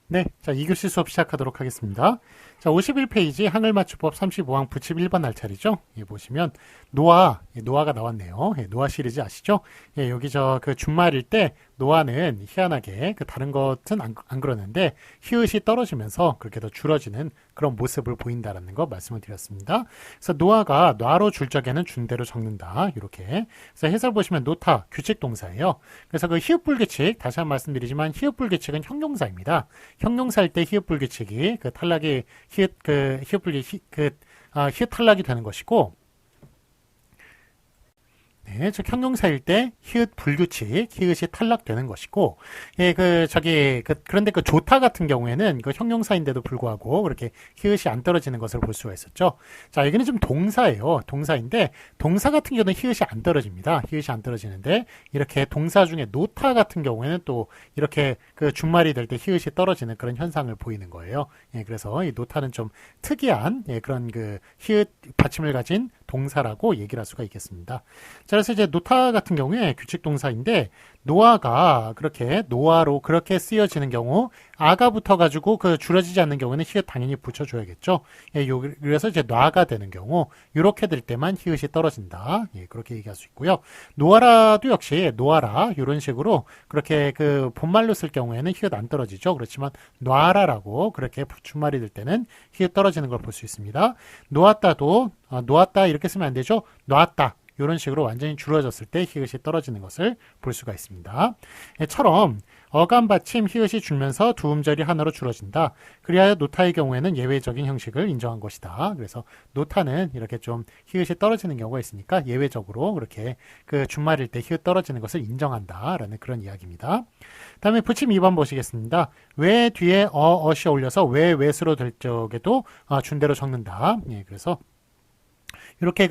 네, 자, 2교시 수업 시작하도록 하겠습니다. 자, 51페이지 한글맞춤법 35항 부침 1번 날짜리죠. 예, 보시면 노아, 노아가 나왔네요. 예, 노아 시리즈 아시죠? 예, 여기 그 준말일 때 노아는 희한하게 다른 것은 안 그러는데 히읗이 떨어지면서 그렇게 더 줄어지는 그런 모습을 보인다라는 거 말씀을 드렸습니다. 그래서 노아가 놔로 줄 적에는 준대로 적는다. 이렇게. 그래서 해설 보시면 노타 규칙 동사예요. 그래서 그 히읗 불규칙 다시 한번 말씀드리지만 히읗 불규칙은 형용사입니다. 형용사일 때 히읗 불규칙이 탈락이 히읗 탈락이 되는 것이고, 네, 즉 형용사일 때 히읗 불규칙, 히읗이 탈락되는 것이고, 예, 그런데 좋다 같은 경우에는 형용사인데도 불구하고 그렇게 히읗이 안 떨어지는 것을 볼 수가 있었죠. 자, 여기는 좀 동사예요. 동사인데 동사 같은 경우는 히읗이 안 떨어집니다. 히읗이 안 떨어지는데 이렇게 동사 중에 노타 같은 경우에는 또 이렇게 준말이 될 때 히읗이 떨어지는 그런 현상을 보이는 거예요. 예, 그래서 이 노타는 좀 특이한 그런 히읗 받침을 가진 동사라고 얘기를 할 수가 있겠습니다. 자, 그래서 이제 노타 같은 경우에 규칙 동사인데 노아가 노아로 그렇게 쓰여지는 경우 아가 붙어가지고 줄어지지 않는 경우는 히읗 당연히 붙여줘야겠죠. 예, 그래서 이제 놔가 되는 경우 이렇게 될 때만 히읗이 떨어진다. 예, 그렇게 얘기할 수 있고요. 노아라도 역시 노아라 이런 식으로 그렇게 본말로 쓸 경우에는 히읗 안 떨어지죠. 그렇지만 놔라라고 그렇게 준말이 될 때는 히읗 떨어지는 걸 볼 수 있습니다. 놓았다도 놓았다 이렇게 쓰면 안 되죠. 놨다. 이런 식으로 완전히 줄어졌을 때 히읗이 떨어지는 것을 볼 수가 있습니다. 처럼 어감 받침 히읗이 줄면서 두 음절이 하나로 줄어진다. 그리하여 노타의 경우에는 예외적인 형식을 인정한 것이다. 그래서 노타는 이렇게 좀 히읗이 떨어지는 경우가 있으니까 예외적으로 그렇게 준말일 때 히읗 떨어지는 것을 인정한다라는 그런 이야기입니다. 다음에 부침 2번 보시겠습니다. 왜 뒤에 어시 어울려서 외수로 될 적에도 준대로 적는다. 예, 그래서 이렇게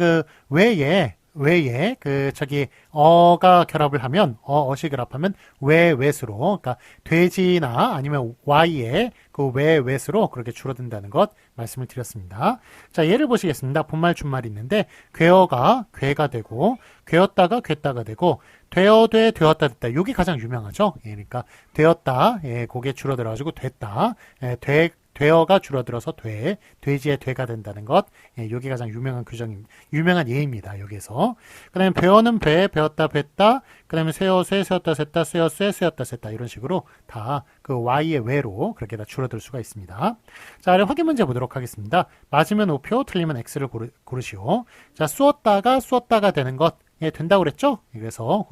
외에 어가 결합을 하면 어시 결합하면 외수로 그러니까 돼지나 아니면 Y의 외수로 그렇게 줄어든다는 것 말씀을 드렸습니다. 자, 예를 보시겠습니다. 본말 준말이 있는데 괴어가 괴가 되고 괴었다가 괴다가 되고 되어돼 되었다 됐다. 여기 가장 유명하죠. 예, 그러니까 되었다. 예, 그게 줄어들어가지고 됐다. 예, 되어가 줄어들어서 돼지의 돼가 된다는 것. 예, 여기 가장 유명한 유명한 예입니다. 여기에서. 그 다음에 배어는 배었다, 뱄다. 그 다음에 쇠어, 쇠었다, 샜다, 쇠어, 쇠었다, 샜다. 이런 식으로 다 Y의 외로 그렇게 다 줄어들 수가 있습니다. 자, 아래 확인 문제 보도록 하겠습니다. 맞으면 O표, 틀리면 X를 고르시오. 자, 쏘었다가 되는 것. 예, 된다고 그랬죠? 그래서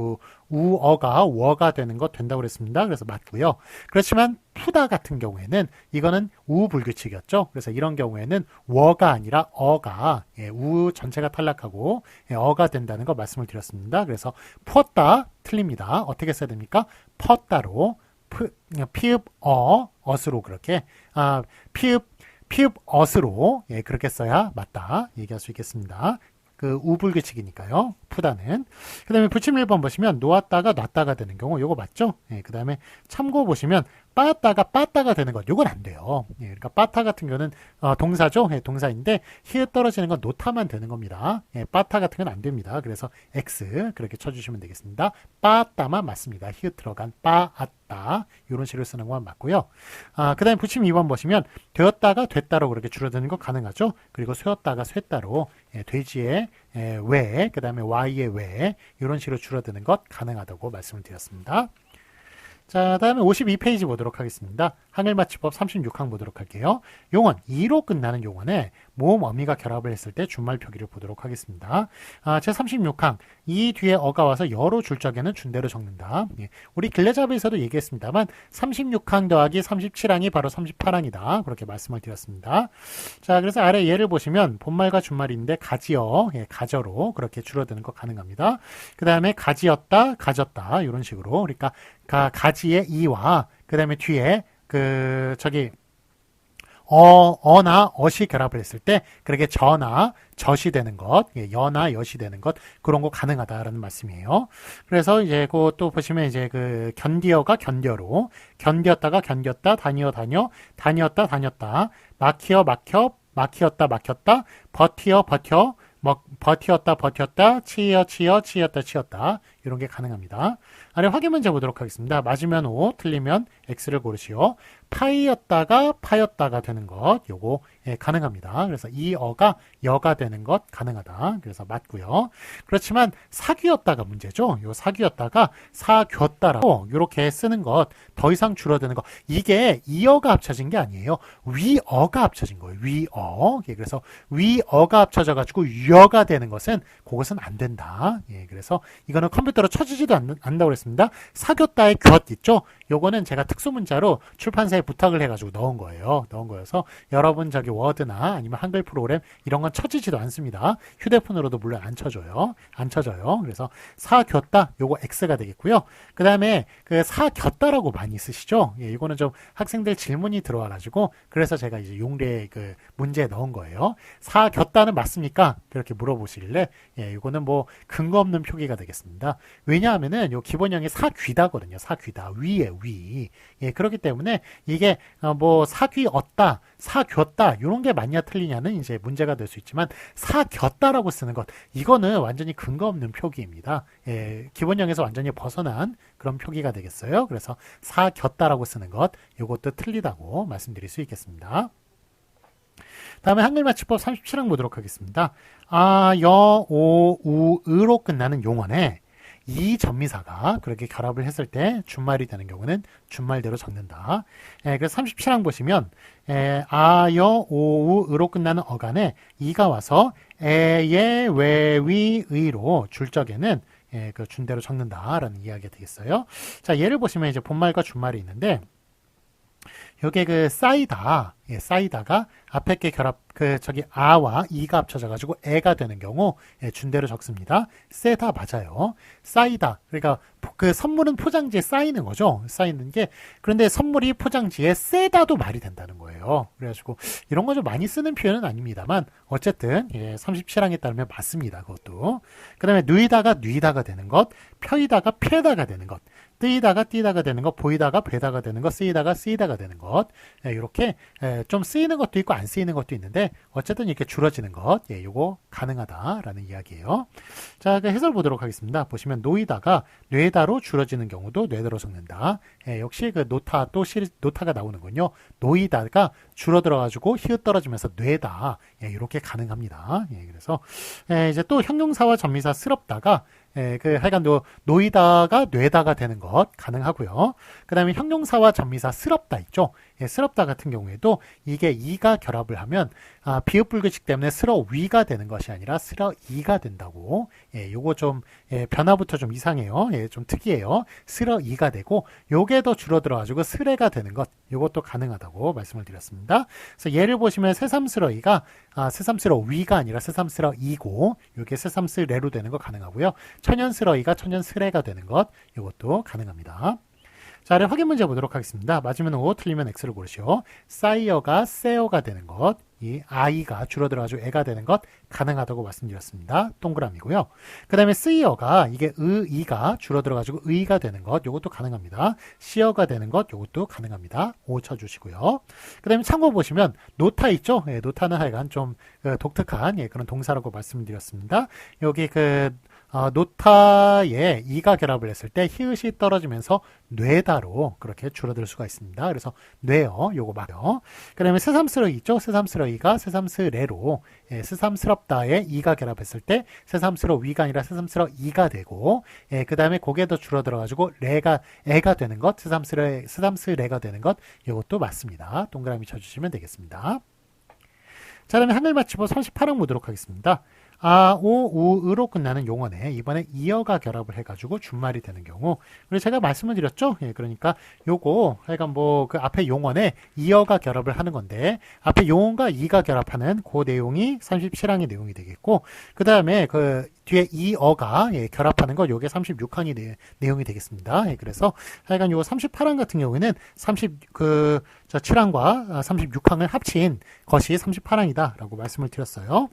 우어가 워가 되는 것 된다고 그랬습니다. 그래서 맞고요. 그렇지만 푸다 같은 경우에는 이거는 우불규칙이었죠. 그래서 이런 경우에는 워가 아니라 어가 우 전체가 탈락하고 어가 된다는 거 말씀을 드렸습니다. 그래서 푸었다 틀립니다. 어떻게 써야 됩니까? 펐다로 피읍 어스로 그렇게 피읍 어스로 그렇게 써야 맞다 얘기할 수 있겠습니다. 우불규칙이니까요. 푸다는. 그 다음에 부침 1번 보시면 놓았다가 놨다가 되는 경우 요거 맞죠? 예, 그 다음에 참고 보시면 빠다가 되는 것 요건 안 돼요. 예, 그러니까 빠타 같은 경우는 동사죠. 예, 동사인데 히읗 떨어지는 건 노타만 되는 겁니다. 예, 빠타 같은 건 안 됩니다. 그래서 X 그렇게 쳐주시면 되겠습니다. 빠따만 맞습니다. 히읗 들어간 빠았다 이런 식으로 쓰는 건 맞고요. 그 다음에 부침 2번 보시면 되었다가 됐다로 그렇게 줄어드는 거 가능하죠. 그리고 쇠었다가 쇠따로 돼지의 외, 그 다음에 Y의 외 이런 식으로 줄어드는 것 가능하다고 말씀을 드렸습니다. 자, 다음에 52페이지 보도록 하겠습니다. 한글맞춤법 36항 보도록 할게요. 용언, 2로 끝나는 용언에 모음 어미가 결합을 했을 때 준말 표기를 보도록 하겠습니다. 제 36항, 이 뒤에 어가 와서 여로 줄 적에는 준대로 적는다. 예, 우리 길레잡에서도 얘기했습니다만 36항 더하기 37항이 바로 38항이다. 그렇게 말씀을 드렸습니다. 자, 그래서 아래 예를 보시면 본말과 준말인데 가지어, 가저로 그렇게 줄어드는 거 가능합니다. 그 다음에 가지었다, 가졌다 이런 식으로 그러니까 가지의 이와 그 다음에 뒤에 어나 어시 결합을 했을 때 그렇게 저나 젖이 되는 것, 여나 엿이 되는 것 그런 거 가능하다라는 말씀이에요. 그래서 이제 또 보시면 이제 견디어가 견뎌로 견뎠다가 견뎠다, 다니었다, 다녔다, 막히었다, 막혔다, 버티었다, 버텼다, 치였다, 치었다 이런 게 가능합니다. 아래 확인 문제 보도록 하겠습니다. 맞으면 O, 틀리면 X를 고르시오. 파이였다가 파였다가 되는 것, 요거 가능합니다. 그래서 이 어가 여가 되는 것 가능하다. 그래서 맞고요. 그렇지만 사귀었다가 문제죠. 요 사귀었다가 사귀었다라고 이렇게 쓰는 것, 더 이상 줄어드는 것, 이게 이어가 합쳐진 게 아니에요. 위어가 합쳐진 거예요. 위어. 예, 그래서 위어가 합쳐져 가지고 여가 되는 것은 그것은 안 된다. 예, 그래서 이거는 컴퓨터로 쳐지지도 않는다고 그랬습니다. 사귀었다의 곁 있죠. 요거는 제가 특수문자로 출판사에 부탁을 해가지고 넣은 거예요. 넣은 거여서 여러분 저기 워드나 아니면 한글 프로그램 이런 건 쳐지지도 않습니다. 휴대폰으로도 물론 안 쳐져요. 안 쳐져요. 그래서 사귀었다 요거 X가 되겠고요. 그 다음에 그 사귀었다라고 많이 쓰시죠. 예, 이거는 좀 학생들 질문이 들어와가지고 그래서 제가 이제 용례 그 문제에 넣은 거예요. 사귀었다는 맞습니까? 그렇게 물어보시길래 예, 이거는 뭐 근거 없는 표기가 되겠습니다. 왜냐하면은 요 기본형이 사귀다거든요. 사귀다 위에 위. 예, 그렇기 때문에 이게 뭐 사귀었다, 사귀었다 이런 게 맞냐 틀리냐는 이제 문제가 될 수 있지만 사귀었다라고 쓰는 것 이거는 완전히 근거 없는 표기입니다. 예, 기본형에서 완전히 벗어난 그런 표기가 되겠어요. 그래서 사귀었다라고 쓰는 것 이것도 틀리다고 말씀드릴 수 있겠습니다. 다음에 한글 맞춤법 37항 보도록 하겠습니다. 아, 여, 오, 우, 으로 끝나는 용언에 이 전미사가 그렇게 결합을 했을 때 준말이 되는 경우는 준말대로 적는다. 그래서 37항 보시면 아, 여, 오, 우, 으로 끝나는 어간에 이가 와서 에, 예, 왜, 위, 의로 줄 적에는 그 준대로 적는다라는 이야기가 되겠어요. 자, 예를 보시면 이제 본말과 준말이 있는데 요게 그 쌓이다, 예, 쌓이다가 앞에 게 결합, 그 저기 아와 이가 합쳐져가지고 애가 되는 경우 예, 준대로 적습니다. 세다 맞아요. 쌓이다, 그러니까 그 선물은 포장지에 쌓이는 거죠. 쌓이는 게 그런데 선물이 포장지에 세다도 말이 된다는 거예요. 그래가지고 이런 거 좀 많이 쓰는 표현은 아닙니다만 어쨌든 예, 37항에 따르면 맞습니다. 그것도. 그 다음에 누이다가 뉘다가 되는 것, 펴이다가 펴다가 되는 것. 뜨이다가 띄다가 되는 것, 보이다가 베다가 되는 것, 쓰이다가 쓰이다가 되는 것, 이렇게 좀 쓰이는 것도 있고 안 쓰이는 것도 있는데 어쨌든 이렇게 줄어지는 것, 예, 요거 가능하다라는 이야기예요. 자, 그 해설 보도록 하겠습니다. 보시면 노이다가 뇌다로 줄어지는 경우도 뇌다로 적는다. 예, 역시 그 노타 또 노타가 나오는군요. 노이다가 줄어들어가지고 히읗 떨어지면서 뇌다, 예, 이렇게 가능합니다. 예, 그래서 이제 또 형용사와 전미사 스럽다가 그 하여간 노이다가 뇌다가 되는 것 가능하고요. 그 다음에 형용사와 전미사 스럽다 있죠. 예, 스럽다 같은 경우에도 이게 이가 결합을 하면 비읍 불규칙 때문에 스러위가 되는 것이 아니라 스러이가 된다고. 예, 요거 좀 변화부터 좀 이상해요. 예, 좀 특이해요. 스러이가 되고 요게 더 줄어들어가지고 스레가 되는 것 요것도 가능하다고 말씀을 드렸습니다. 그래서 예를 보시면 새삼스러이가 새삼스러위가 아니라 새삼스러이고 요게 새삼스레로 되는 거 가능하고요. 천연스러이가 천연스레가 되는 것 이것도 가능합니다. 자, 아래 확인 문제 보도록 하겠습니다. 맞으면 O, 틀리면 X를 고르시오. 싸이어가 세어가 되는 것, 이 아이가 줄어들어가지고 애가 되는 것 가능하다고 말씀드렸습니다. 동그라미고요. 그 다음에 쓰이어가 이게 이가 줄어들어가지고 의가 되는 것 이것도 가능합니다. 시어가 되는 것 이것도 가능합니다. O 쳐주시고요. 그 다음에 참고 보시면 노타 있죠. 예, 노타는 하여간 좀 독특한 그런 동사라고 말씀드렸습니다. 여기 노타에 이가 결합을 했을 때 히읗이 떨어지면서 뇌다로 그렇게 줄어들 수가 있습니다. 그래서 뇌어 요거 맞요. 그 다음에 새삼스러이 있죠. 새삼스러이가 새삼스레로 새삼스럽다에 이가 결합했을 때 새삼스러위가 아니라 새삼스러이가 되고 그 다음에 고개 더 줄어들어가지고 애가 되는 것 새삼스레가 되는 것 이것도 맞습니다. 동그라미 쳐주시면 되겠습니다. 자, 다음에 한글 맞추고 38항 보도록 하겠습니다. 아, 오, 우, 으로 끝나는 용언에 이번에 이어가 결합을 해가지고 준말이 되는 경우 그리고 제가 말씀을 드렸죠. 예, 그러니까 요거 하여간 뭐 그 앞에 용언에 이어가 결합을 하는 건데 앞에 용언과 이가 결합하는 그 내용이 37항의 내용이 되겠고 그 다음에 그 뒤에 이어가 결합하는 거 요게 36항의 내용이 되겠습니다. 예, 그래서 하여간 요거 38항 같은 경우에는 7항과 36항을 합친 것이 38항이다 라고 말씀을 드렸어요.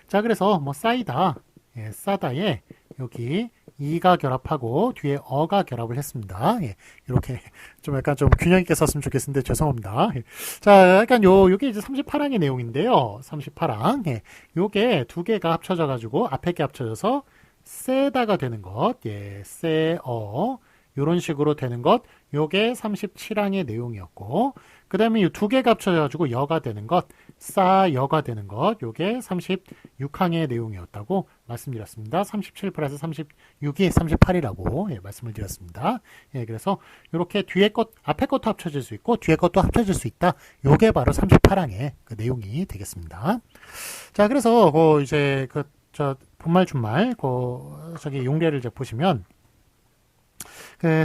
자, 그래서 뭐 싸이다, 예, 싸다에 여기 이가 결합하고 뒤에 어가 결합을 했습니다. 예, 이렇게 좀 약간 좀 균형 있게 썼으면 좋겠는데 죄송합니다. 예. 자, 약간 요게 이제 38항의 내용인데요. 38항. 예, 요게 두 개가 합쳐져 가지고 앞에 게 합쳐져서 세다가 되는 것, 예, 세어 요런 식으로 되는 것, 요게 37항의 내용이었고, 그 다음에 이 두 개가 합쳐져가지고 여가 되는 것, 싸여가 되는 것, 요게 36항의 내용이었다고 말씀드렸습니다. 37 플러스 36이 38이라고 예, 말씀을 드렸습니다. 예, 그래서 이렇게 뒤에 것, 앞에 것도 합쳐질 수 있고 뒤에 것도 합쳐질 수 있다. 요게 바로 38항의 그 내용이 되겠습니다. 자, 그래서 이제 본말 준말 저기 용례를 이제 보시면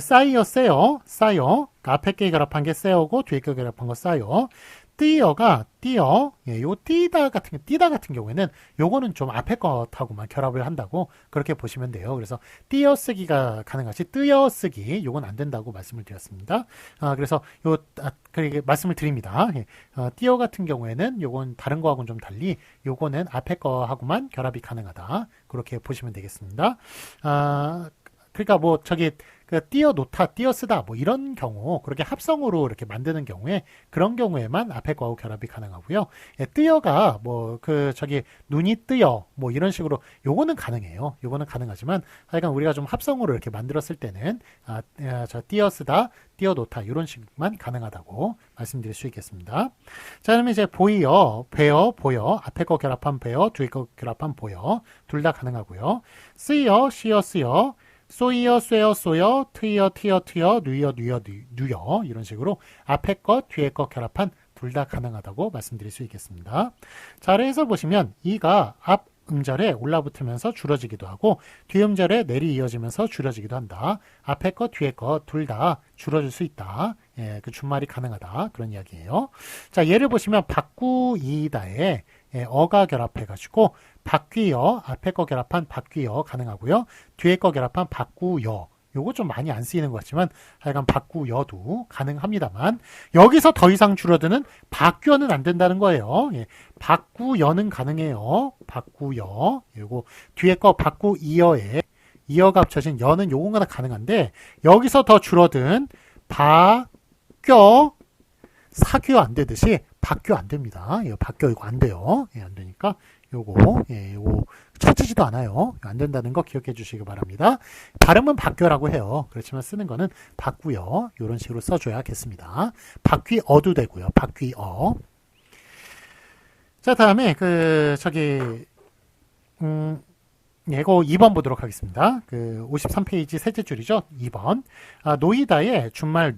싸이어, 세어, 싸이어. 앞에 게 결합한 게 세어고 뒤에 게 결합한 거 싸이어. 띠어가 띠어. 예, 요 띠다 같은 경우에는 요거는 좀 앞에 것하고만 결합을 한다고 그렇게 보시면 돼요. 그래서 띠어 쓰기가 가능하지 뜨여 쓰기 요건 안 된다고 말씀을 드렸습니다. 그래서 그렇게 말씀을 드립니다. 예, 띠어 같은 경우에는 요건 다른 거하고는 좀 달리 요거는 앞에 거하고만 결합이 가능하다. 그렇게 보시면 되겠습니다. 그러니까 띄어 놓다, 띄어 쓰다, 이런 경우, 그렇게 합성으로 이렇게 만드는 경우에, 그런 경우에만 앞에 거하고 결합이 가능하고요. 예, 뜨여가, 눈이 뜨여, 이런 식으로, 요거는 가능해요. 요거는 가능하지만, 하여간 우리가 좀 합성으로 이렇게 만들었을 때는, 띄어 쓰다, 띄어 놓다, 이런 식만 가능하다고 말씀드릴 수 있겠습니다. 자, 그러면 이제 보이어, 배어, 보여, 앞에 거 결합한 배어, 뒤에 거 결합한 보여, 둘 다 가능하고요. 쓰여, 쉬어, 쓰여, 쏘이어, 쇠어, 쏘여, 트이어, 티어, 트여, 누이어, 누이어, 누여 이런 식으로 앞에 것, 뒤에 것 결합한 둘 다 가능하다고 말씀드릴 수 있겠습니다. 자, 그래서 보시면 이가 앞 음절에 올라붙으면서 줄어지기도 하고 뒤 음절에 내리 이어지면서 줄여지기도 한다. 앞에 것, 뒤에 것 둘 다 줄어질 수 있다. 예, 그 준말이 가능하다. 그런 이야기예요. 자, 예를 보시면 바꾸이다에 어가 결합해가지고 바뀌어 앞에 거 결합한 바뀌어 가능하고요. 뒤에 거 결합한 바꾸여 요거 좀 많이 안 쓰이는 것 같지만 하여간 바꾸여도 가능합니다만 여기서 더 이상 줄어드는 바뀌어는 안 된다는 거예요. 예, 바꾸여는 가능해요. 바꾸여 요거 뒤에 거 바꾸이여에 이어가 합쳐진 여는 요거가 가능한데 여기서 더 줄어든 바뀌어 사귀어 안 되듯이 바뀌어 안 됩니다. 이거 바뀌어 이거 안 돼요. 예, 안 되니까 요거 찾지지도 않아요. 안 된다는 거 기억해 주시기 바랍니다. 발음은 바뀌어라고 해요. 그렇지만 쓰는 거는 바꾸요. 이런 식으로 써줘야겠습니다. 바뀌어도 되고요. 바뀌어. 자, 다음에 이거 2번 보도록 하겠습니다. 53페이지 셋째 줄이죠. 2번. 노이다의 준말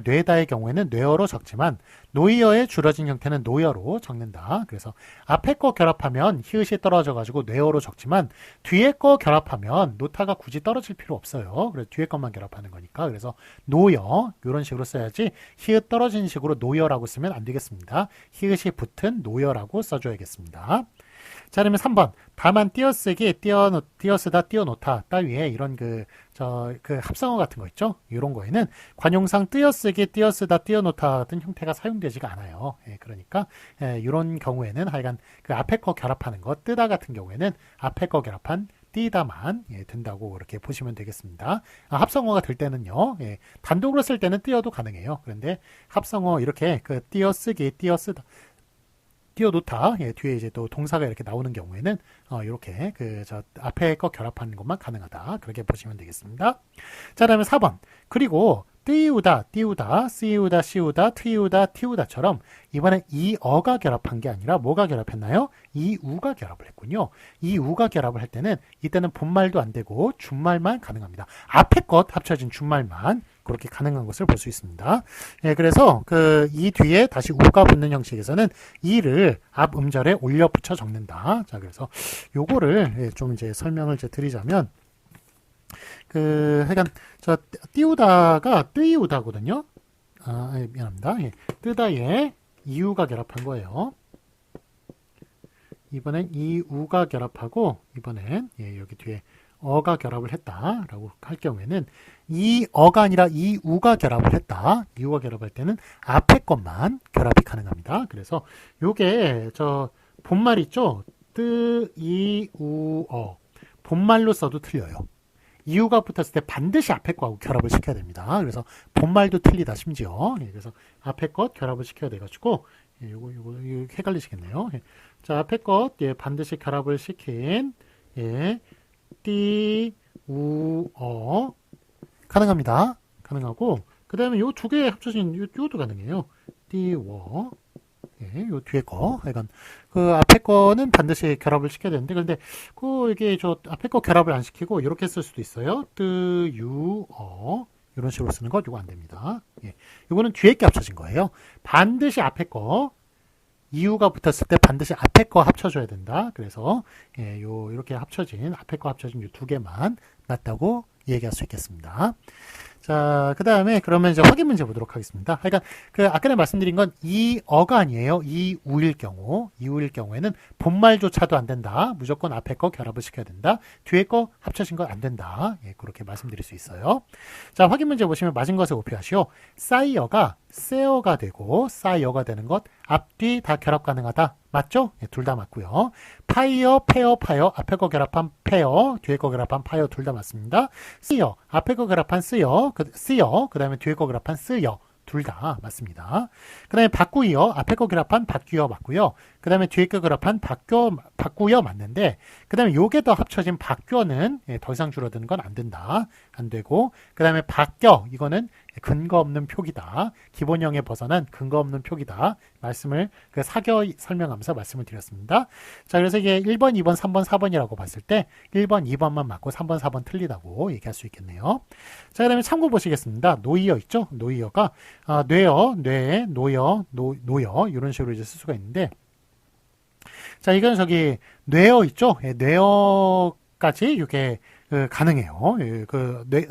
뇌다의 경우에는 뇌어로 적지만 노이어의 줄어진 형태는 노여로 적는다. 그래서 앞에 거 결합하면 히읗이 떨어져가지고 뇌어로 적지만 뒤에 거 결합하면 노타가 굳이 떨어질 필요 없어요. 그래서 뒤에 것만 결합하는 거니까. 그래서 노여 이런 식으로 써야지 히읗 떨어진 식으로 노여라고 쓰면 안 되겠습니다. 히읗이 붙은 노여라고 써줘야겠습니다. 자, 그러면 3번. 다만 띄어쓰기, 띄어쓰다, 띄어놓다 따위에 이런 합성어 같은 거 있죠? 이런 거에는 관용상 띄어쓰기, 띄어쓰다, 띄어놓다 같은 형태가 사용되지가 않아요. 예, 그러니까 이런 경우에는 하여간 그 앞에 거 결합하는 거, 뜨다 같은 경우에는 앞에 거 결합한 띄다만 된다고 그렇게 보시면 되겠습니다. 합성어가 될 때는요. 예, 단독으로 쓸 때는 띄어도 가능해요. 그런데 합성어 이렇게 띄어쓰기, 띄어쓰다 띄어놓다 뒤에 이제 또 동사가 이렇게 나오는 경우에는 이렇게 앞에 거 결합하는 것만 가능하다. 그렇게 보시면 되겠습니다. 자, 다음에 4번. 그리고 띄우다, 쓰이우다, 시우다, 트이우다, 티우다처럼 이번에 이어가 결합한 게 아니라 뭐가 결합했나요? 이우가 결합을 했군요. 이우가 결합을 할 때는 이때는 본말도 안 되고 준말만 가능합니다. 앞에 것 합쳐진 준말만 그렇게 가능한 것을 볼 수 있습니다. 예, 그래서 이 뒤에 다시 우가 붙는 형식에서는 이를 앞 음절에 올려 붙여 적는다. 자, 그래서 요거를 좀 이제 설명을 드리자면 하여간 띄우다가 뜨이우다거든요. 미안합니다. 예, 뜨다에 이우가 결합한 거예요. 이번엔 이우가 결합하고 이번엔 여기 뒤에 어가 결합을 했다라고 할 경우에는 이 어가 아니라 이 우가 결합을 했다. 이 우가 결합할 때는 앞에 것만 결합이 가능합니다. 그래서 요게 본말 있죠? 뜨, 이, 우, 어. 본말로 써도 틀려요. 이유가 붙었을 때 반드시 앞에 거하고 결합을 시켜야 됩니다. 그래서 본말도 틀리다 심지어. 그래서 앞에 것 결합을 시켜야 돼가지고 요거 헷갈리시겠네요. 자, 앞에 것 반드시 결합을 시킨 띠, 우, 어. 가능합니다. 가능하고, 그 다음에 요 두 개 합쳐진 요도 가능해요. 띠, 워. 예, 요 뒤에 거. 약간, 그 앞에 거는 반드시 결합을 시켜야 되는데, 그런데, 이게 저 앞에 거 결합을 안 시키고, 이렇게 쓸 수도 있어요. 뜨, 유, 어. 이런 식으로 쓰는 거, 요거 안 됩니다. 예. 요거는 뒤에 게 합쳐진 거예요. 반드시 앞에 거, 이유가 붙었을 때 반드시 앞에 거 합쳐줘야 된다. 그래서, 예, 이렇게 합쳐진, 앞에 거 합쳐진 요 두 개만 맞다고 얘기할 수 있겠습니다. 자, 그 다음에 그러면 이제 확인 문제 보도록 하겠습니다. 그러니까 그 아까 말씀드린 건 이어가 아니에요. 이우일 경우에는 본말조차도 안 된다. 무조건 앞에 거 결합을 시켜야 된다. 뒤에 거 합쳐진 건 안 된다. 예, 그렇게 말씀드릴 수 있어요. 자, 확인 문제 보시면 맞은 것을 오표하시오. 싸이어가 세어가 되고 싸이어가 되는 것 앞뒤 다 결합 가능하다. 맞죠? 예, 둘 다 맞고요. 파이어, 페어, 파이어 앞에 거 결합한 페어, 뒤에 거 결합한 파이어 둘 다 맞습니다. 쓰여 앞에 거 결합한 쓰여, 쓰여 그 다음에 뒤에 거 결합한 쓰여 둘 다 맞습니다. 그 다음에 바꾸이어 앞에 거 결합한 바뀌어 맞고요. 그 다음에 뒤에 거 결합한 바꾸여 맞는데 그 다음에 요게 더 합쳐진 바뀌어는 더 이상 줄어드는 건 안 된다. 안 되고 그 다음에 바뀌어 이거는 근거 없는 표기다. 기본형에 벗어난 근거 없는 표기다. 말씀을 그 사겨 설명하면서 말씀을 드렸습니다. 자, 그래서 이게 1번, 2번, 3번, 4번이라고 봤을 때 1번, 2번만 맞고 3번, 4번 틀리다고 얘기할 수 있겠네요. 자, 그 다음에 참고 보시겠습니다. 노이어 있죠? 노이어가 뇌어, 뇌, 노여, 노여 이런 식으로 이제 쓸 수가 있는데 자, 이건 저기 뇌어 있죠? 예, 뇌어까지 이렇게 가능해요. 예,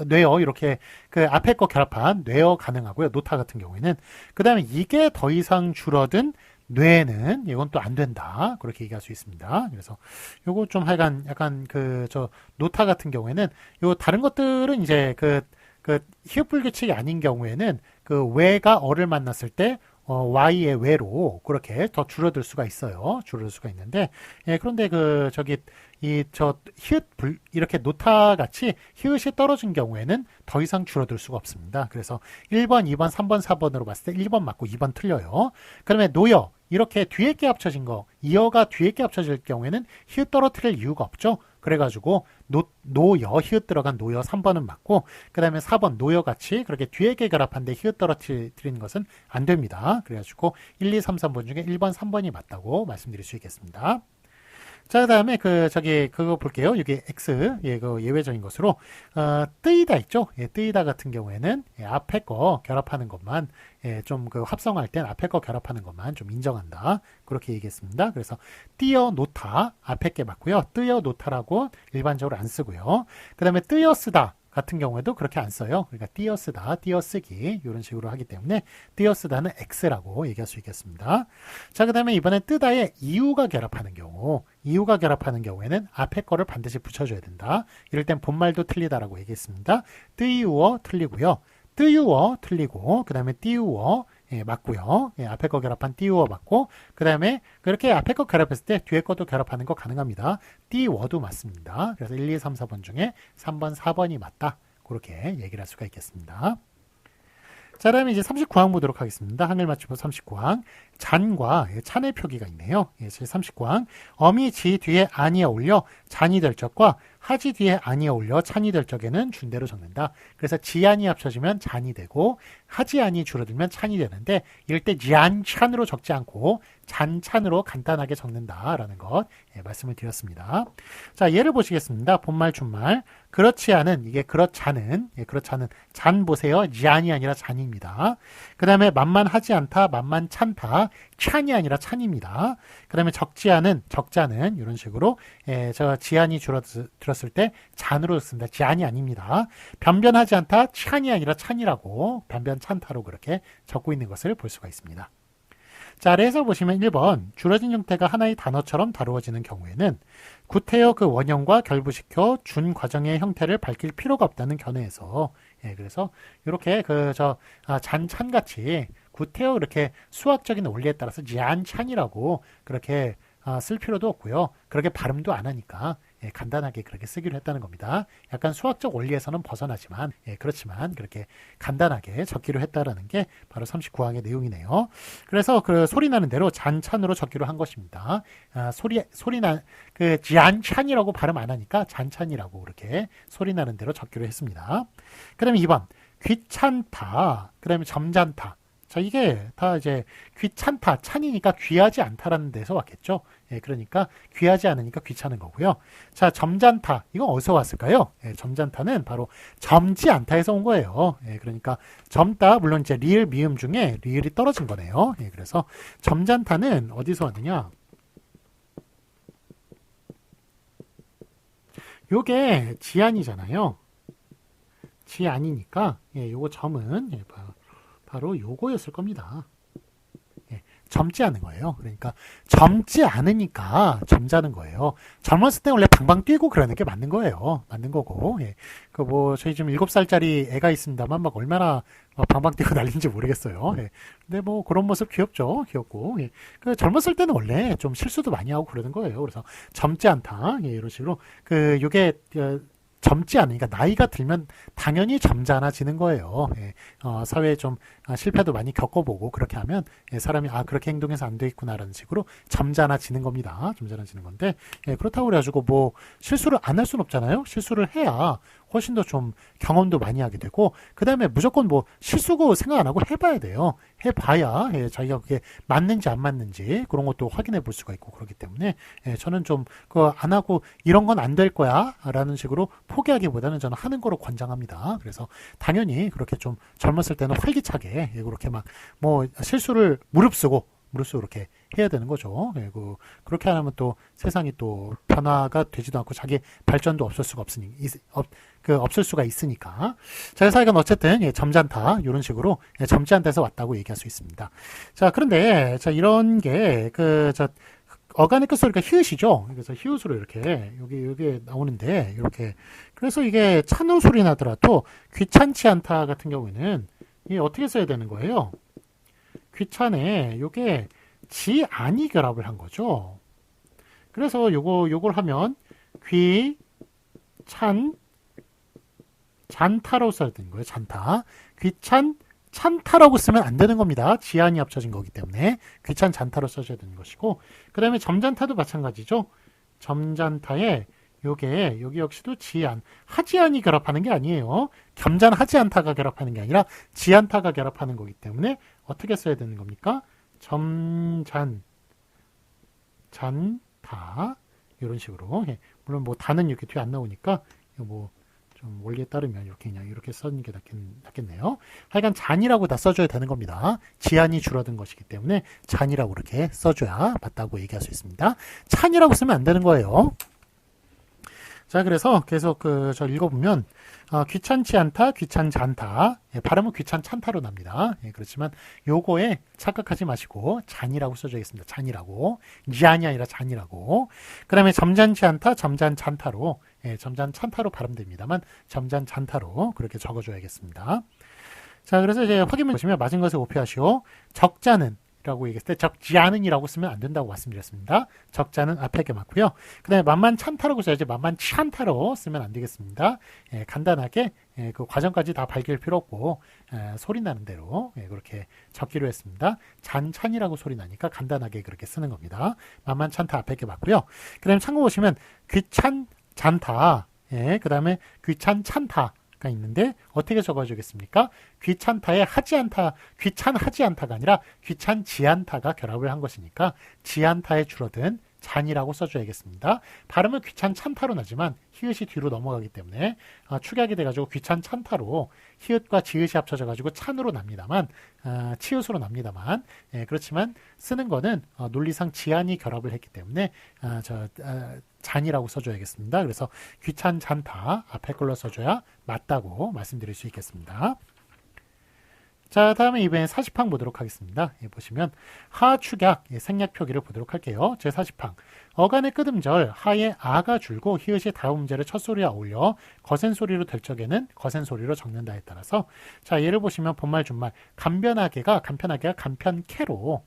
뇌어 이렇게 그 앞에 거 결합한 뇌어 가능하고요. 노타 같은 경우에는 그 다음에 이게 더 이상 줄어든 뇌는 이건 또 안 된다. 그렇게 얘기할 수 있습니다. 그래서 요거 좀 약간 저 노타 같은 경우에는 요 다른 것들은 이제 그 히읗 불규칙이 아닌 경우에는 그 외가 어를 만났을 때 y의 외로 그렇게 더 줄어들 수가 있어요. 줄어들 수가 있는데 예, 그런데 히읗 이렇게 노타 같이 히읗이 떨어진 경우에는 더 이상 줄어들 수가 없습니다. 그래서 1번, 2번, 3번, 4번으로 봤을 때 1번 맞고 2번 틀려요. 그러면 노여 이렇게 뒤에 게 합쳐진 거 이어가 뒤에 게 합쳐질 경우에는 히읗 떨어뜨릴 이유가 없죠. 그래가지고 노여 히읗 들어간 노여 3번은 맞고 그 다음에 4번 노여 같이 그렇게 뒤에 게 결합한데 히읗 떨어뜨리는 것은 안 됩니다. 그래가지고 1, 2, 3, 4번 중에 1번, 3번이 맞다고 말씀드릴 수 있겠습니다. 자, 그 다음에 그거 볼게요. 이게 X, 예외적인 것으로, 뜨이다 있죠? 예, 뜨이다 같은 경우에는, 예, 앞에 거 결합하는 것만, 예, 좀 합성할 땐 앞에 거 결합하는 것만 좀 인정한다. 그렇게 얘기했습니다. 그래서, 띄어 놓다, 앞에 게 맞고요. 뜨여 놓다라고 일반적으로 안 쓰고요. 그 다음에 뜨여 쓰다. 같은 경우에도 그렇게 안 써요. 그러니까 띄어쓰다, 띄어쓰기 이런 식으로 하기 때문에 띄어쓰다는 X라고 얘기할 수 있겠습니다. 자, 그 다음에 이번에 뜨다에 이유가 결합하는 경우에는 앞에 거를 반드시 붙여줘야 된다. 이럴 땐 본말도 틀리다라고 얘기했습니다. 뜨이우어 틀리고요. 뜨유어 틀리고 그 다음에 띄우어 예, 맞고요. 예, 앞에 거 결합한 띄우어 맞고 그 다음에 그렇게 앞에 거 결합했을 때 뒤에 것도 결합하는 거 가능합니다. 띄워도 맞습니다. 그래서 1, 2, 3, 4번 중에 3번, 4번이 맞다. 그렇게 얘기를 할 수가 있겠습니다. 자, 다음에 이제 39항 보도록 하겠습니다. 한글 맞춤법 39항. 잔과 찬의 표기가 있네요. 예, 제 39항. 어미 지 뒤에 안이 어울려 잔이 될 적과 하지 뒤에 안이 어울려 찬이 될 적에는 준대로 적는다. 그래서 지안이 합쳐지면 잔이 되고 하지 안이 줄어들면 찬이 되는데 이럴 때 지안 찬으로 적지 않고 잔찬으로 간단하게 적는다라는 것 예, 말씀을 드렸습니다. 자, 예를 보시겠습니다. 본말 준말. 그렇지 않은 이게 그렇잖은 잔 보세요. 지안이 아니라 잔입니다. 그 다음에 만만하지 않다, 만만찮다, 찬이 아니라 찬입니다. 그 다음에 적지 않은 적자는 이런 식으로 예, 저 지안이 줄었을 때 잔으로 쓴다. 지안이 아닙니다. 변변하지 않다, 찬이 아니라 찬이라고 변변찬타로 그렇게 적고 있는 것을 볼 수가 있습니다. 자, 아래에서 보시면 1번 줄어진 형태가 하나의 단어처럼 다루어지는 경우에는 구태여 그 원형과 결부시켜 준 과정의 형태를 밝힐 필요가 없다는 견해에서 예, 그래서 이렇게 잔찬같이 구태여 이렇게 수학적인 원리에 따라서 잔찬이라고 그렇게 쓸 필요도 없고요. 그렇게 발음도 안 하니까 간단하게 그렇게 쓰기로 했다는 겁니다. 약간 수학적 원리에서는 벗어나지만 그렇지만 그렇게 간단하게 적기로 했다라는 게 바로 39항의 내용이네요. 그래서 그 소리 나는 대로 잔찬으로 적기로 한 것입니다. 소리나 그 잔찬이라고 발음 안 하니까 잔찬이라고 그렇게 소리 나는 대로 적기로 했습니다. 그다음에 2번 귀찮다. 그다음에 점잖다. 자, 이게 다 이제 귀찮다, 찬이니까 귀하지 않다라는 데서 왔겠죠. 그러니까 귀하지 않으니까 귀찮은 거고요. 자, 점잖다. 이건 어디서 왔을까요? 점잖다는 바로 점지 않다에서 온 거예요. 그러니까 점다, 물론 이제 리을, 미음 중에 리을이 떨어진 거네요. 그래서 점잖다는 어디서 왔느냐? 요게 지안이잖아요. 지안이니까 요거 점은 바로 요거였을 겁니다. 젊지 않은 거예요. 그러니까 젊지 않으니까 점잖은 거예요. 젊었을 때 원래 방방 뛰고 그러는 게 맞는 거예요. 맞는 거고. 그 뭐 저희 지금 7살짜리 애가 있습니다만 막 얼마나 막 방방 뛰고 난리인지 모르겠어요. 근데 뭐 그런 모습 귀엽죠. 귀엽고. 그 젊었을 때는 원래 좀 실수도 많이 하고 그러는 거예요. 그래서 젊지 않다. 이런 식으로 그 요게 젊지 않으니까 나이가 들면 당연히 점잖아지는 거예요. 사회에 좀 실패도 많이 겪어보고 그렇게 하면 사람이 그렇게 행동해서 안 되겠구나라는 식으로 점잖아지는 겁니다. 점잖아지는 건데 그렇다고 그래가지고 뭐 실수를 안 할 수는 없잖아요. 실수를 해야 훨씬 더 좀 경험도 많이 하게 되고 그 다음에 무조건 뭐 실수고 생각 안 하고 해봐야 돼요. 해봐야 자기가 그게 맞는지 안 맞는지 그런 것도 확인해 볼 수가 있고 그렇기 때문에 저는 좀 그 안 하고 이런 건 안 될 거야 라는 식으로 포기하기보다는 저는 하는 거로 권장합니다. 그래서 당연히 그렇게 좀 젊었을 때는 활기차게 그렇게 막 뭐 실수를 무릅쓰고 이렇게 해야 되는 거죠. 그렇게 하면 또 세상이 또 변화가 되지도 않고 자기 발전도 없을 수가 있으니까. 자, 그래서 이건 어쨌든 점잖다 이런 식으로 젊지 않다에서 왔다고 얘기할 수 있습니다. 자, 그런데 자 이런 게 어간의 끝소리가 히읗이죠. 그래서 히읗으로 이렇게 여기 나오는데 이렇게 그래서 이게 찬우 소리 나더라도 귀찮지 않다 같은 경우에는 이게 어떻게 써야 되는 거예요? 귀찮에 요게 지안이 결합을 한 거죠. 그래서 요걸 하면 잔타라고 써야 되는 거예요. 잔타. 찬타라고 쓰면 안 되는 겁니다. 지안이 합쳐진 거기 때문에 귀찮 잔타로 써줘야 되는 것이고 그 다음에 점잔타도 마찬가지죠. 점잔타에 여기 역시도 지안, 하지안이 결합하는 게 아니에요. 겸잔하지 않다가 결합하는 게 아니라 지안타가 결합하는 거기 때문에 어떻게 써야 되는 겁니까? 점잔, 잔타 이런 식으로. 물론 뭐 다는 이렇게 뒤에 안 나오니까 뭐 좀 원리에 따르면 이렇게 써는 게 낫겠네요. 하여간 잔이라고 다 써줘야 되는 겁니다. 지안이 줄어든 것이기 때문에 잔이라고 이렇게 써줘야 맞다고 얘기할 수 있습니다. 찬이라고 쓰면 안 되는 거예요. 자, 그래서 계속 저 읽어보면 귀찮지 않다, 귀찮지 않다. 발음은 귀찮찬타로 납니다. 그렇지만 요거에 착각하지 마시고 잔이라고 써줘야겠습니다. 잔이라고. 지안이 아니라 잔이라고. 그 다음에 점잖지 않다, 점잔찬타로. 점잔찬타로 발음됩니다만 점잔찬타로 그렇게 적어줘야겠습니다. 자, 그래서 이제 확인문 보시면 맞은 것을 오피하시오. 적자는 라고 얘기했을 때 적지 않은이라고 쓰면 안 된다고 말씀드렸습니다. 적자는 앞에 게 맞고요. 그 다음에 만만찬타라고 써야지 만만치않다로 쓰면 안 되겠습니다. 간단하게 그 과정까지 다 밝힐 필요 없고 소리 나는 대로 그렇게 적기로 했습니다. 잔찬이라고 소리 나니까 간단하게 그렇게 쓰는 겁니다. 만만찬타 앞에 게 맞고요. 그 다음에 참고 보시면 귀찮잔타 그 다음에 귀찮찬타 가 있는데 어떻게 적어주겠습니까? 귀찮다에 하지 않다, 귀찮하지 않다가 아니라 귀찮지 않다가 결합을 한 것이니까 지않다에 줄어든 잔이라고 써줘야겠습니다. 발음은 귀찮찬타로 나지만 히읗이 뒤로 넘어가기 때문에 축약이 돼가지고 귀찮찬타로 히읗과 지읒이 합쳐져가지고 찬으로 납니다만 치읒으로 납니다만 그렇지만 쓰는 거는 논리상 지안이 결합을 했기 때문에 잔이라고 써줘야겠습니다. 그래서 귀찮잔타 앞에 걸로 써줘야 맞다고 말씀드릴 수 있겠습니다. 자, 다음에 이번에 40항 보도록 하겠습니다. 보시면 하축약 생략 표기를 보도록 할게요. 제 40항 어간의 끄듬절 하에 아가 줄고 히읗이 다음 음절의 첫 소리에 어울려 거센 소리로 될 적에는 거센 소리로 적는다에 따라서 자, 예를 보시면 본말 준말 간편하게가 간편캐로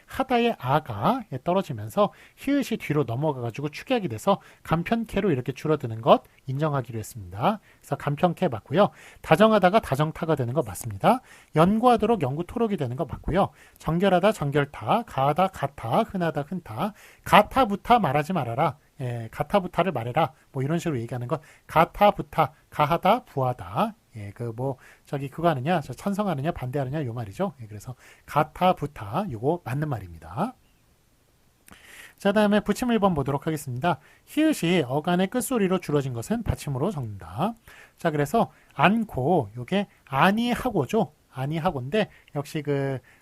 하다의 아가 떨어지면서 히읗이 뒤로 넘어가가지고 축약이 돼서 간편케로 이렇게 줄어드는 것 인정하기로 했습니다. 그래서 간편케 맞고요. 다정하다가 다정타가 되는 거 맞습니다. 연구하도록 연구토록이 되는 거 맞고요. 정결하다 정결타, 가하다 가타, 흔하다 흔타, 가타부타 말하지 말아라. 가타부타를 말해라. 뭐 이런 식으로 얘기하는 것. 가타부타, 가하다, 부하다. 그거 하느냐, 찬성하느냐, 반대하느냐, 요 말이죠. 그래서 가타부타, 요거 맞는 말입니다. 자, 다음에 부침 1번 보도록 하겠습니다. 히읗이 어간의 끝소리로 줄어진 것은 받침으로 적는다. 자, 그래서 않고, 요게 아니하고죠. 아니하고인데, 역시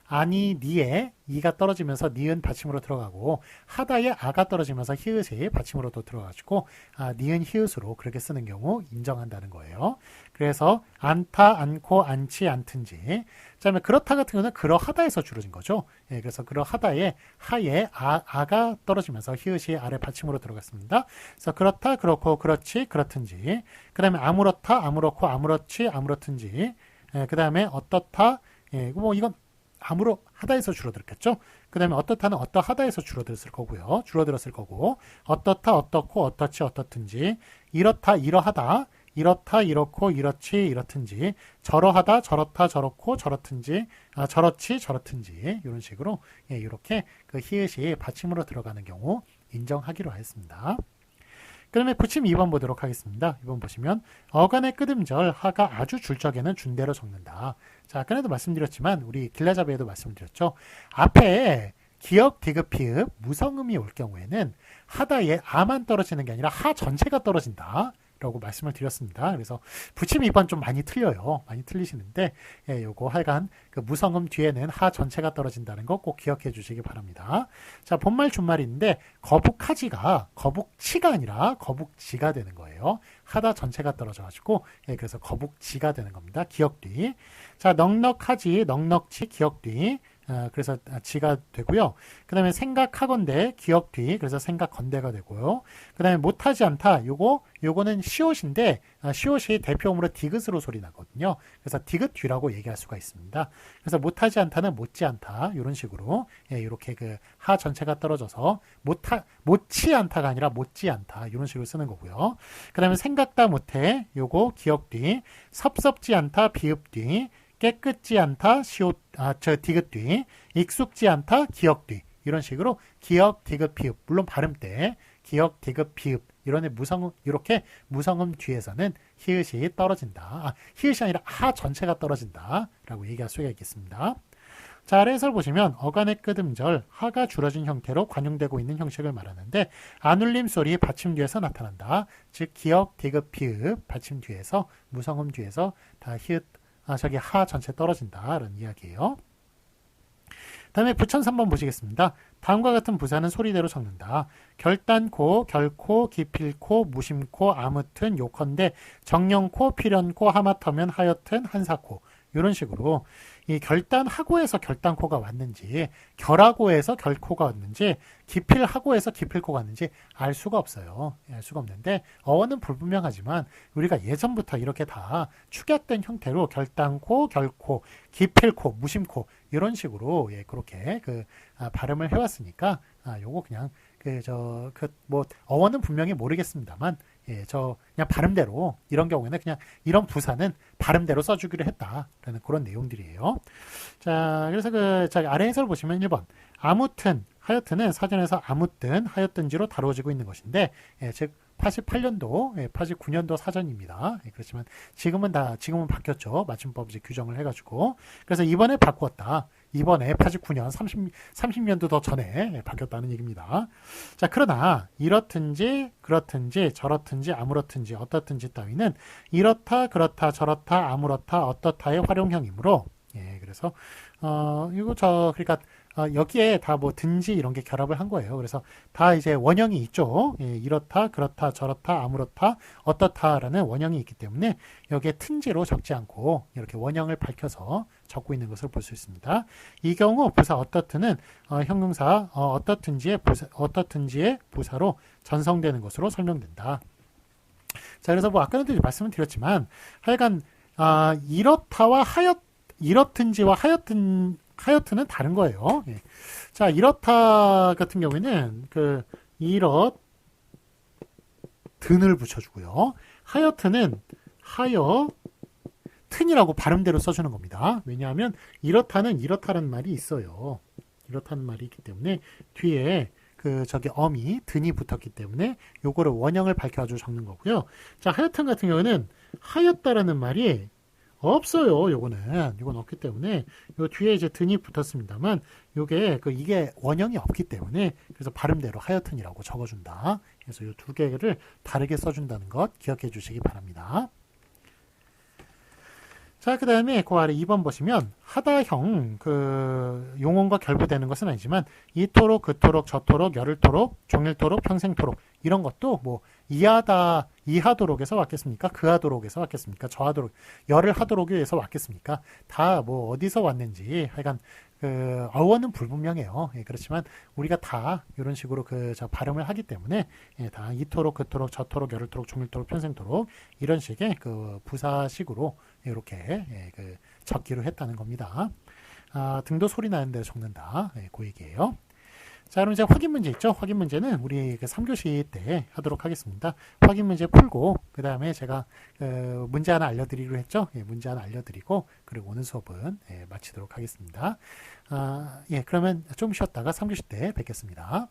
아니, 니에 이가 떨어지면서 니은 받침으로 들어가고 하다에 아가 떨어지면서 히읗이 받침으로 또 들어가지고 니은 히읗으로 그렇게 쓰는 경우 인정한다는 거예요. 그래서 않다, 않고, 않지, 않든지. 그다음에 그렇다 같은 경우는 그러하다에서 줄어진 거죠. 그래서 그러하다에 하에 아가 떨어지면서 히읗이 아래 받침으로 들어갔습니다. 그래서 그렇다, 그렇고, 그렇지, 그렇든지. 그다음에 아무렇다, 아무렇고, 아무렇지, 아무렇든지. 그다음에 어떻다, 이건 아무로 하다에서 줄어들었겠죠. 그 다음에 어떻다는 어떠하다에서 줄어들었을 거고 어떻다 어떻고 어떻지 어떻든지 이렇다 이러하다 이렇다 이렇고 이렇지 이렇든지 저러하다 저렇다 저렇고 저렇든지 저렇지 저렇든지 이런 식으로 이렇게 그 히읗이 받침으로 들어가는 경우 인정하기로 했습니다. 그 다음에 부침 2번 보도록 하겠습니다. 2번 보시면 어간의 끄듬절 하가 아주 줄적에는 준대로 적는다. 자, 아까도 말씀드렸지만 우리 길라잡이에도 말씀드렸죠. 앞에 기역, 디귿, 피읍, 무성음이 올 경우에는 하다에 아만 떨어지는 게 아니라 하 전체가 떨어진다. 라고 말씀을 드렸습니다. 그래서 부침 2번 좀 많이 틀려요. 많이 틀리시는데 요거 하여간 그 무성음 뒤에는 하 전체가 떨어진다는 거 꼭 기억해 주시기 바랍니다. 자, 본말 준말인데 거북하지가 거북치가 아니라 거북지가 되는 거예요. 하다 전체가 떨어져가지고 그래서 거북지가 되는 겁니다. 기역 뒤. 자, 넉넉하지 넉넉치 기역 뒤. 그래서 지가 되고요. 그 다음에 생각하건대 기역 뒤 그래서 생각건대가 되고요. 그 다음에 못하지 않다 요거는 시옷인데 시옷이 대표음으로 디귿으로 소리 나거든요. 그래서 디귿 뒤라고 얘기할 수가 있습니다. 그래서 못하지 않다는 못지 않다 이런 식으로 이렇게 그 하 전체가 떨어져서 못치 않다가 아니라 못지 않다 이런 식으로 쓰는 거고요. 그 다음에 생각다 못해 요거 기역 뒤 섭섭지 않다 비읍 뒤 깨끗지 않다 디귿 뒤 익숙지 않다 기역 뒤 이런 식으로 기역 디귿 피읍 물론 발음 때 기역 디귿 피읍 이런 무성음 이렇게 무성음 뒤에서는 히읗이 떨어진다. 히읗이 아니라 하 전체가 떨어진다라고 얘기할 수가 있겠습니다. 자, 아래 해설 보시면 어간의 끄듬절 하가 줄어진 형태로 관용되고 있는 형식을 말하는데 안울림 소리 받침 뒤에서 나타난다. 즉 기역 디귿 피읍 받침 뒤에서 무성음 뒤에서 다 히읗 저기 하 전체 떨어진다라는 이야기예요. 다음에 부천 3번 보시겠습니다. 다음과 같은 부사는 소리대로 적는다. 결단코, 결코, 기필코, 무심코, 아무튼, 요컨대, 정령코, 필연코, 하마터면, 하여튼, 한사코 이런 식으로 이 결단하고에서 결단코가 왔는지 결하고에서 결코가 왔는지 기필하고에서 기필코가 왔는지 알 수가 없어요. 알 수가 없는데 어원은 불분명하지만 우리가 예전부터 이렇게 다 축약된 형태로 결단코, 결코, 기필코, 무심코 이런 식으로 그렇게 발음을 해왔으니까 요거 그냥 어원은 분명히 모르겠습니다만 그냥 발음대로 이런 경우에는 그냥 이런 부사는 발음대로 써주기로 했다라는 그런 내용들이에요. 자, 그래서 아래 해설 보시면 1번 아무튼 하여튼은 사전에서 아무튼 하였든지로 다루어지고 있는 것인데 즉 88년도, 89년도 사전입니다. 그렇지만 지금은 바뀌었죠. 맞춤법 이제 규정을 해가지고. 그래서 이번에 바꾸었다. 이번에 89년 30년도 더 전에 바뀌었다는 얘기입니다. 자, 그러나 이렇든지 그렇든지 저렇든지 아무렇든지 어떻든지 따위는 이렇다 그렇다 저렇다 아무렇다 어떻다의 활용형이므로 그래서 그러니까 여기에 다 든지 이런 게 결합을 한 거예요. 그래서 다 이제 원형이 있죠. 이렇다, 그렇다, 저렇다, 아무렇다, 어떻다라는 원형이 있기 때문에 여기에 튼지로 적지 않고 이렇게 원형을 밝혀서 적고 있는 것을 볼 수 있습니다. 이 경우 부사 어떻든은 형용사 어떻든지의 부사로 전성되는 것으로 설명된다. 자, 그래서 아까도 말씀을 드렸지만 하여간 이렇다와 이렇든지와 하여튼은 다른 거예요. 예. 자, 이렇다 같은 경우에는 이렇 든을 붙여주고요. 하여튼은 하여튼이라고 발음대로 써주는 겁니다. 왜냐하면 이렇다는 이렇다라는 말이 있어요. 이렇다는 말이 있기 때문에 뒤에 저기 어미 든이 붙었기 때문에 요거를 원형을 밝혀가지고 적는 거고요. 자, 하여튼 같은 경우는 하였다라는 말이 없어요. 이건 없기 때문에 요 뒤에 이제 든이 붙었습니다만 이게 원형이 없기 때문에 그래서 발음대로 하여튼이라고 적어준다. 그래서 이 두 개를 다르게 써준다는 것 기억해 주시기 바랍니다. 자, 그 다음에 그 아래 2번 보시면 하다형 용언과 결부되는 것은 아니지만 이토록 그토록 저토록 열흘토록 종일토록 평생토록 이런 것도 뭐 이하도록에서 왔겠습니까? 그하도록에서 왔겠습니까? 저하도록 열을 하도록에서 왔겠습니까? 다 뭐 어디서 왔는지 하여간 어원은 불분명해요. 예, 그렇지만 우리가 다 이런 식으로 발음을 하기 때문에 예, 다 이토록 그토록 저토록 열흘토록 종일토록 평생토록 이런 식의 부사식으로 이렇게 예, 적기로 했다는 겁니다. 등도 소리 나는 대로 적는다. 예, 그 얘기예요. 자, 그럼 이제 확인 문제 있죠? 확인 문제는 우리 3교시 때 하도록 하겠습니다. 확인 문제 풀고, 그 다음에 제가 문제 하나 알려드리기로 했죠? 예, 문제 하나 알려드리고, 그리고 오늘 수업은 예, 마치도록 하겠습니다. 예, 그러면 좀 쉬었다가 3교시 때 뵙겠습니다.